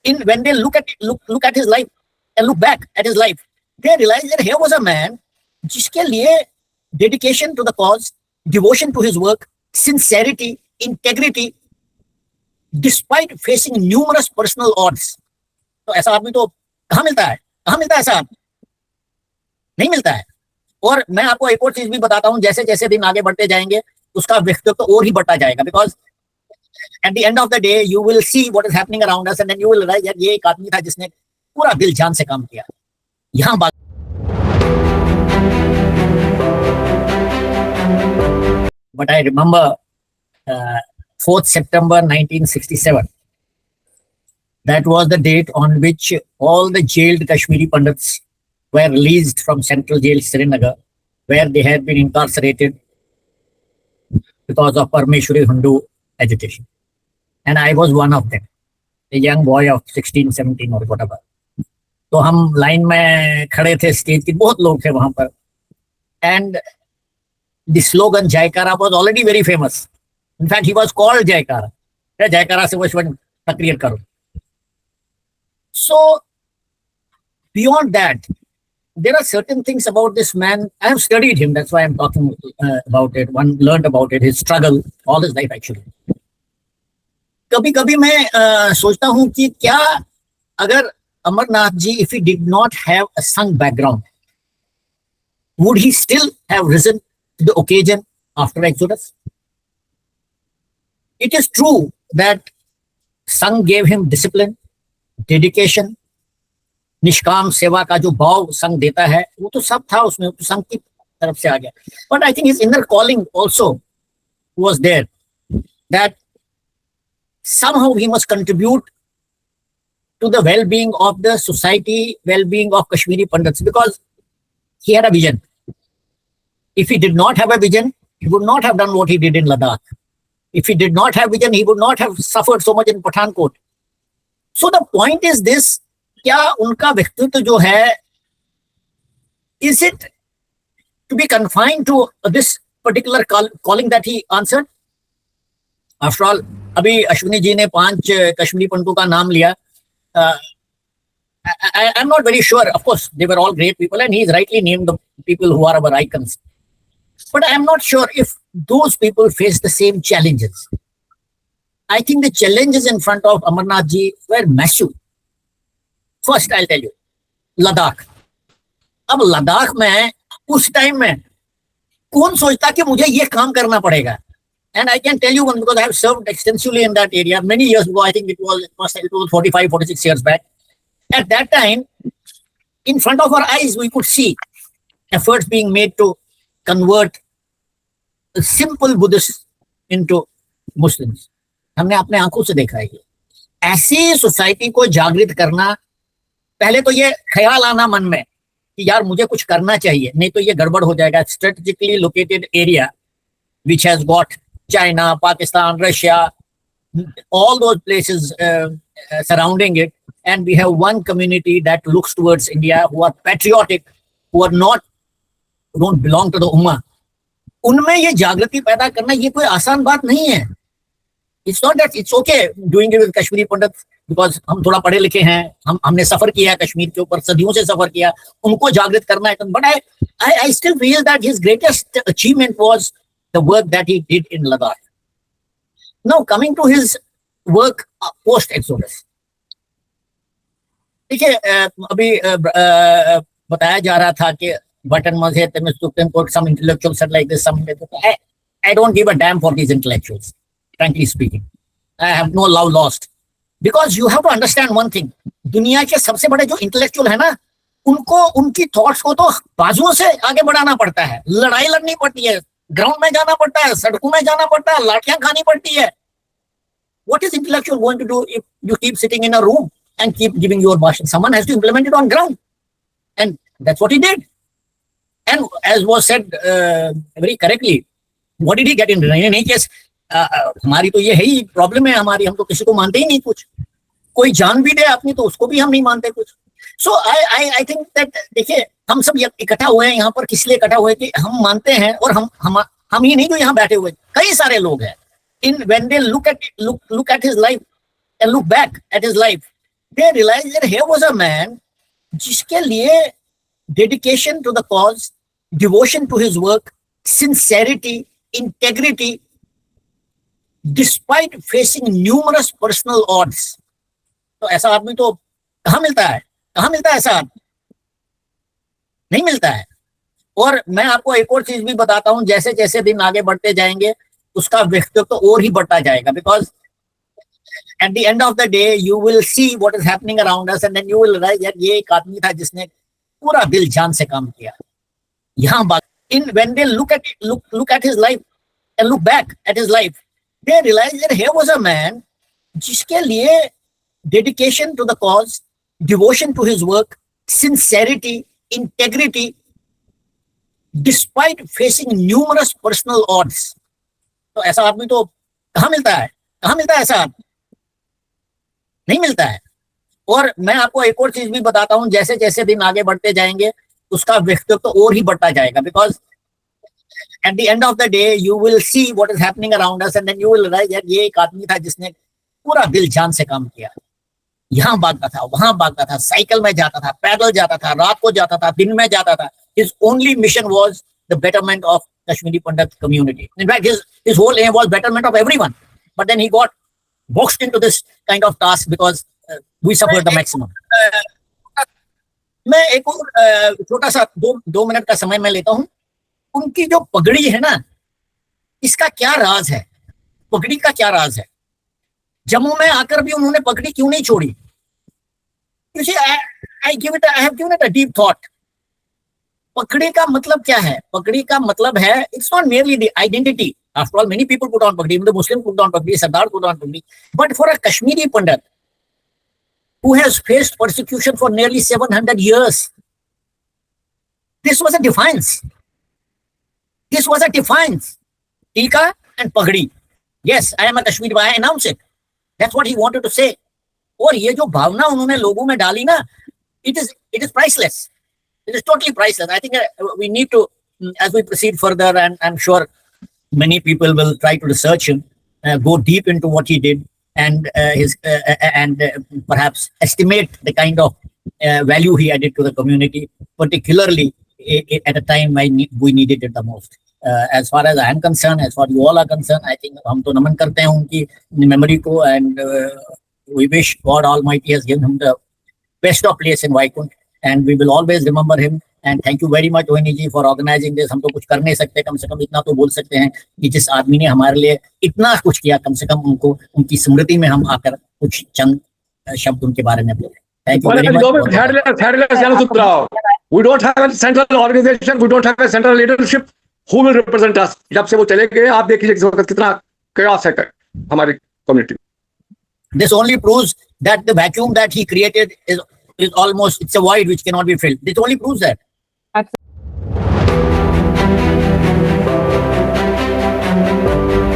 in when they look at his life and look back at his life, they realize that here was a man जिसके लिए dedication to the cause, devotion to his work, sincerity, integrity, despite facing numerous personal odds. तो ऐसा आदमी तो कहाँ मिलता है? कहाँ मिलता है ऐसा आदमी? नहीं मिलता है। और मैं आपको एक और चीज भी बताता हूँ, जैसे जैसे दिन आगे बढ़ते जाएंगे उसका व्यक्तित्व और ही बढ़ता जाएगा, because at the end of the day you will see what is happening around us and then you will realize that ये एक आदमी था जिसने पूरा दिल जान से काम किया। यहाँ बात but I remember 4th September 1967, that was the date on which all the jailed Kashmiri Pandits were released from Central Jail Srinagar, where they had been incarcerated because of Parmeshwari Hindu agitation. And I was one of them, a young boy of 16, 17 or whatever. तो हम line में खड़े थे, stage के बहुत लोग थे वहां पर, and the slogan Jaikara was already very famous. In fact, he was called Jaikara. Jaikara se Vishwan takriyar karo. So beyond that, there are certain things about this man. I have studied him. That's why I'm talking about it. One learned about it, his struggle, all his life actually. कभी कभी मैं सोचता हूँ कि क्या अगर Amarnath ji, if he did not have a Sangh background, would he still have risen to the occasion after Exodus? It is true that Sangh gave him discipline, dedication, निष्काम सेवा का जो भाव संघ देता है वो तो सब था उसमें, तो संघ की तरफ से आ गया. But I think his inner calling also was there, that somehow he must contribute to the well-being of the society, well-being of Kashmiri Pandits, because he had a vision. If he did not have a vision, he would not have done what he did in Ladakh. If he did not have vision, he would not have suffered so much in Pathankot. So the point is this, क्या उनका व्यक्तित्व जो है, is it to be confined to this particular calling that he answered? After all, अभी अश्विनी जी ने 5 कश्मीरी पंडितों का नाम लिया. I'm not very sure. Of course, they were all great people, and he's rightly named the people who are our icons. But I'm not sure if those people face the same challenges. I think the challenges in front of Amarnath ji were massive. First, I'll tell you, Ladakh. अब लद्दाख में उस time में कौन सोचता कि मुझे ये काम करना पड़ेगा? And I can tell you one, because I have served extensively in that area many years ago. I think it was 45, 46 years back. At that time, in front of our eyes, we could see efforts being made to convert simple Buddhists into Muslims. हमने अपने आंखों से देखा है ये. ऐसी society को जागृत करना, पहले तो ये ख्याल आना मन में कि यार मुझे कुछ करना चाहिए, नहीं तो ये गड़बड़ हो जाएगा. Strategically located area which has got China, Pakistan, Russia, all those places surrounding it, and we have one community that looks towards India, who are patriotic, who are not, who don't belong to the Ummah. उनमें ये जागृति पैदा करना ये कोई आसान बात नहीं है. It's not that it's okay doing it with Kashmiri Pandits because हम थोड़ा पढ़े लिखे हैं, हमने सफर किया है कश्मीर के ऊपर, सदियों से सफर किया, उनको जागृत करना है. But I still feel that his greatest achievement was the work that he did in Ladakh. Now coming to his work post Exodus. देखिए अभी बताया जा रहा था कि Button Mazhet and Supreme Court, some intellectuals said like this, some I don't give a damn for these intellectuals, frankly speaking. I have no love lost. Because you have to understand one thing, दुनिया के सबसे बड़े जो intellectual है ना, उनको उनकी thoughts को तो बाजुओं से आगे बढ़ाना पड़ता है, लड़ाई लड़नी पड़ती है, ग्राउंड में जाना पड़ता है, सड़कों में जाना पड़ता है, लाठियां खानी पड़ती है. What is intellectual going to do if you keep sitting in a room and keep giving your bhashan? Someone has to implement it on ground, and that's what he did. And as was said very correctly, what did he get in any case? हमारी तो ये है ही problem है हमारी, हम तो किसी को मानते ही नहीं कुछ. कोई जान भी दे अपनी तो उसको भी हम नहीं मानते कुछ. So I think that देखिए हम सब इकट्ठा हुए हैं यहाँ पर, किस लिए इकट्ठा हुए कि हम मानते हैं, और हम ही नहीं जो यहाँ बैठे हुए, कई सारे लोग हैं. When they look at his life and look back at his life, they realized that here was a man जिसके लिए dedication to the cause, devotion to his work, sincerity, integrity, despite facing numerous personal odds. तो ऐसा आदमी तो कहाँ मिलता है? कहाँ मिलता है ऐसा आदमी? नहीं मिलता है। और मैं आपको एक और चीज भी बताता हूं, जैसे जैसे दिन आगे बढ़ते जाएंगे उसका व्यक्तित्व तो और ही बढ़ता जाएगा, because at the end of the day you will see what is happening around us and then you will realize that ये एक आदमी था जिसने पूरा दिल जान से काम किया। यहाँ बात in when they look at his life and look back at his life, they realize that here was a man जिसके लिए dedication to the cause, devotion to his work, sincerity, integrity, despite facing numerous personal odds. तो ऐसा आदमी तो कहाँ मिलता है? कहाँ मिलता है ऐसा आदमी? नहीं मिलता है। और मैं आपको एक और चीज भी बताता हूं, जैसे जैसे दिन आगे बढ़ते जाएंगे उसका व्यक्तित्व तो और ही बढ़ता जाएगा, because at the end of the day you will see what is happening around us and then you will realize that ये एक आदमी था जिसने पूरा दिल जान से काम किया। यहाँ भागता था, वहां भागता था, साइकिल में जाता था, पैदल जाता था, रात को जाता था, दिन में जाता था। His only mission was the betterment of Kashmiri Pandit community. In fact, his whole aim was betterment of everyone. But then he got boxed into this kind of task because we suffered the maximum. मैं एक और छोटा सा दो minute का समय मैं लेता हूं। उनकी जो पगड़ी है ना, इसका क्या राज है? पगड़ी का क्या राज है? जम्मू में आकर भी उन्होंने पगड़ी क्यों नहीं छोड़ी? You see, I have given it a deep thought. पगड़ी का मतलब क्या है? पगड़ी का मतलब है, it's not merely the identity. After all, many people put on pagdi, even the Muslims put on pagdi, Sardar put on pagdi. But for a Kashmiri Pandit who has faced persecution for nearly 700 years, this was a defiance. This was a defiance. Tika and pagdi. Yes, I am a Kashmiri, I announce it. That's what he wanted to say. और ये जो भावना उन्होंने लोगों में डाली ना, it is priceless. It is totally priceless. I think we need to, as we proceed further, and I'm sure many people will try to research him, go deep into what he did, and perhaps estimate the kind of value he added to the community, particularly at a time when we needed it the most. As far as I am concerned, as far as you all are concerned, I think हम तो नमन करते हैं उनकी memory को, and we wish God Almighty has given him the best of place in Vaikunth, and we will always remember him. And thank you very much Rohini ji for organizing this. हम तो कुछ कर नहीं सकते, कम से कम इतना तो बोल सकते हैं कि जिस आदमी ने हमारे लिए इतना कुछ किया, कम से कम उनको, उनकी स्मृति में हम आकर कुछ चंद शब्द उनके बारे में बोले। Thank you very much. We don't have a central organization, we don't have a central leadership. Who will represent us? जब से वो चले गए, आप देखिए इस वक्त कितना chaos है हमारी community. This only proves that the vacuum that he created is almost, it's a void which cannot be filled. This only proves that.